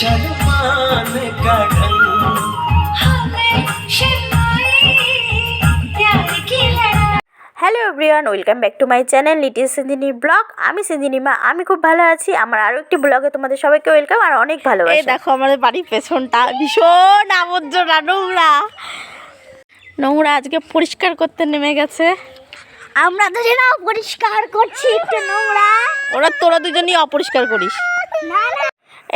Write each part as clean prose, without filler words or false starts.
शर्मान का ढंग hello everyone, welcome back to my channel little Sindhini blog. আমি সিন্ধিনীমা, আমি খুব ভালো আছি। আমার আরও একটি ব্লগে তোমাদের সবাইকে ওয়েলকাম আর অনেক ভালোবাসা। এই দেখো আমাদের বাড়ির পেছনটা ভীষণ আবর্জনা, নোংরা নোংরা আজকে পরিষ্কার করতে নেমে গেছে। আমরা দুজনেও পরিষ্কার করছি একটু নোংরা। তোরা দুজনই অপরিষ্কার করিস।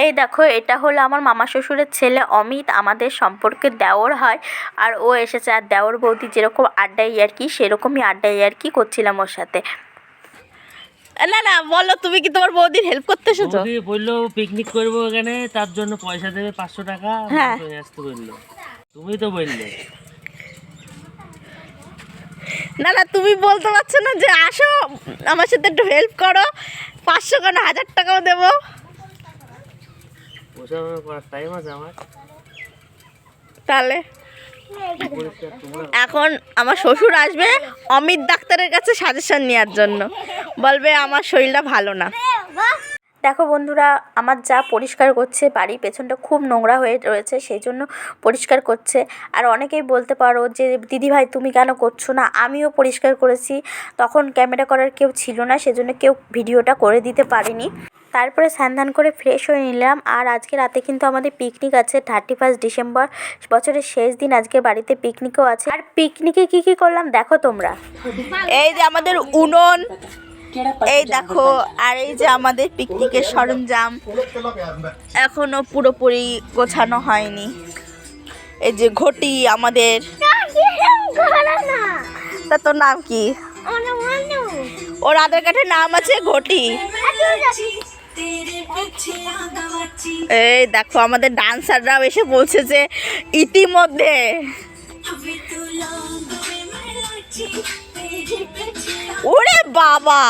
এই দেখো, এটা হলো আমার মামা শ্বশুরের ছেলে অমিত, আমাদের সম্পর্কে দেওর হয়। আর ও এসেছে, আর দেওর বৌদি যেরকম আড্ডাই আর কি সেরকমই আড্ডাই আর কি করছিলাম ওর সাথে। না না, বলো তুমি কি তোমার বৌদির হেল্প করতে এসেছো? বৌদি বললো পিকনিক করবো এখানে, তার জন্য পয়সা দেবে 500 টাকা। হ্যাঁ, আসতে বললো, তুমি তো বললে। না না, তুমি বলতে পারছো না যে আসো আমার সাথে একটু হেল্প করো, 500 কেন 1000 টাকাও দেবো। ওসব করার টাইম আছে আমার? তাহলে এখন আমার শ্বশুর আসবে অমিত ডাক্তারের কাছে সাজেশন নেওয়ার জন্য, বলবে আমার শরীরটা ভালো না। দেখো বন্ধুরা, আমার যা পরিষ্কার করছে, বাড়ির পেছনটা খুব নোংরা হয়ে রয়েছে, সেই জন্য পরিষ্কার করছে। আর অনেকেই বলতে পারো যে দিদিভাই তুমি কেন করছো না, আমিও পরিষ্কার করেছি, তখন ক্যামেরা করার কেউ ছিল না, সেজন্য কেউ ভিডিওটা করে দিতে পারিনি। তারপরে স্নান করে ফ্রেশ হয়ে নিলাম। আর আজকে রাতে কিন্তু আমাদের পিকনিক আছে, 31 ডিসেম্বর, বছরের শেষ দিন। আজকে বাড়িতে পিকনিকও আছে। আর পিকনিকে কি কি করলাম দেখো তোমরা। এই যে আমাদের উনুন, এই দেখো, আর এই যে আমাদের পিকনিকের সরঞ্জাম এখনো পুরোপুরি গোছানো হয়নি। এই যে ঘটি আমাদের, তা তোর নাম কি? ওর আধার কার্ডের নাম আছে ঘটি। এই দেখো আমাদের ডান্সাররাও এসে বলছে যে ইতিমধ্যে। ওরে বাবা,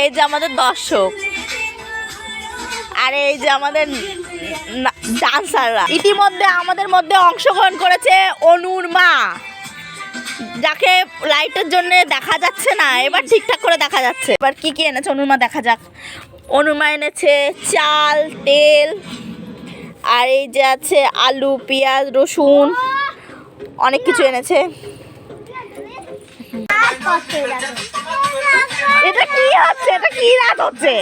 এই যে আমাদের দর্শক, আর এই যে আমাদের ডান্সাররা। ইতিমধ্যে আমাদের মধ্যে অংশগ্রহণ করেছে অনুর মা, যাকে লাইটের জন্য দেখা যাচ্ছে না, এবার ঠিকঠাক করে দেখা যাচ্ছে। এবার কি কি এনেছে অনুর মা দেখা যাক। অনুর মা এনেছে চাল, তেল, আর এই যে আছে আলু, পেঁয়াজ, রসুন, অনেক কিছু এনেছে। এটা কি হচ্ছে? এটা কি রাত হচ্ছে?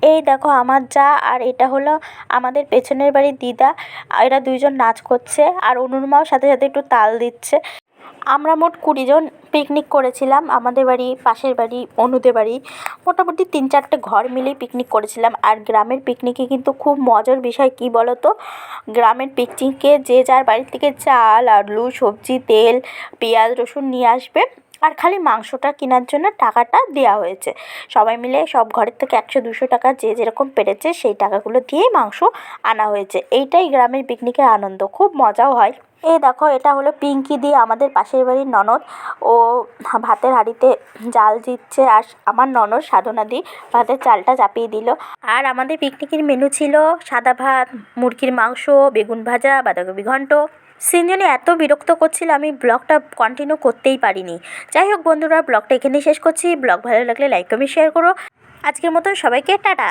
এই দেখো আমার যা, আর এটা হলো আমাদের পেছনের বাড়ির দিদা, এরা দুইজন নাচ করছে, আর অনুর মাও সাথে সাথে একটু তাল দিচ্ছে। আমরা মোট 20 জন পিকনিক করেছিলাম। আমাদের বাড়ি, পাশের বাড়ি, অনুদের বাড়ি, মোটামুটি 3-4টে ঘর মিলেই পিকনিক করেছিলাম। আর গ্রামের পিকনিকে কিন্তু খুব মজার বিষয় কী বলো তো, গ্রামের পিকনিকে যে যার বাড়ি থেকে চাল, আলু, সবজি, তেল, পেঁয়াজ, রসুন নিয়ে আসবে, আর খালি মাংসটা কেনার জন্য টাকাটা দেওয়া হয়েছে। সবাই মিলে সব ঘরের থেকে 100-200 টাকা যে যেরকম পেরেছে সেই টাকাগুলো দিয়েই মাংস আনা হয়েছে। এইটাই গ্রামের পিকনিকের আনন্দ, খুব মজাও হয়। এই দেখো, এটা হলো পিঙ্কি দি, আমাদের পাশের বাড়ির ননদ। ও ভাতের হাঁড়িতে জাল দিচ্ছে, আর আমার ননদ সাধনা দি ভাতের চালটা চাপিয়ে দিল। আর আমাদের পিকনিকের মেনু ছিল সাদা ভাত, মুরগির মাংস, বেগুন ভাজা, বাঁধাকপি ঘন্ট। সিনজনী এত বিরক্ত করছিল, আমি ব্লগটা কন্টিনিউ করতেই পারিনি। যাই হোক বন্ধুরা, ব্লগটা এখানেই শেষ করছি। ব্লগ ভালো লাগলে লাইক কমেন্ট শেয়ার করো। আজকের মতো সবাইকে টাটা।